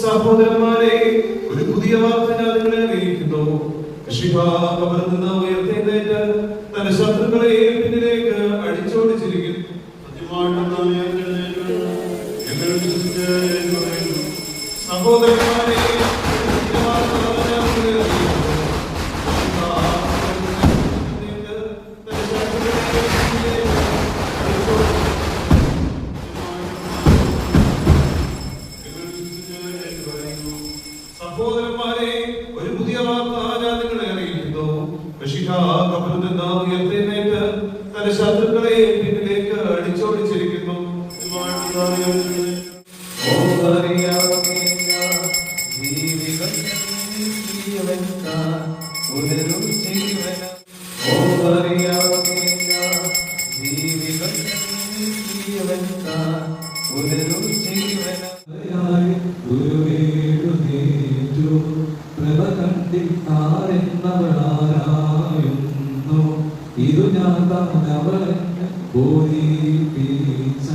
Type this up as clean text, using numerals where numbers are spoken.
സഹോദരന്മാരെ, ഒരു പുതിയ വാർത്ത ഞാൻ നിങ്ങളെ അറിയിക്കുന്നു. കബറിൽ നിന്ന് ഉയർത്തെഴുന്നേറ്റ് തന്റെ ശത്രുക്കളെ പിന്നിലേക്ക് അടിച്ചോടിച്ചിരിക്കുന്നു. സഹോദരന്മാരെ, സഹോദരന്മാരെ, ഒരു പുതിയ വാർത്ത ഞാൻ നിങ്ങളെ അറിയിക്കുന്നു. കബറിൽ നിന്ന് ഉയർത്തെഴുന്നേറ്റ് തന്റെ ശത്രുക്കളെ പിന്നിലേക്ക് അടിച്ചോടിച്ചിരിക്കുന്നു. ഇതു ഞാൻ തന്നവളെ ബോധിപ്പിച്ച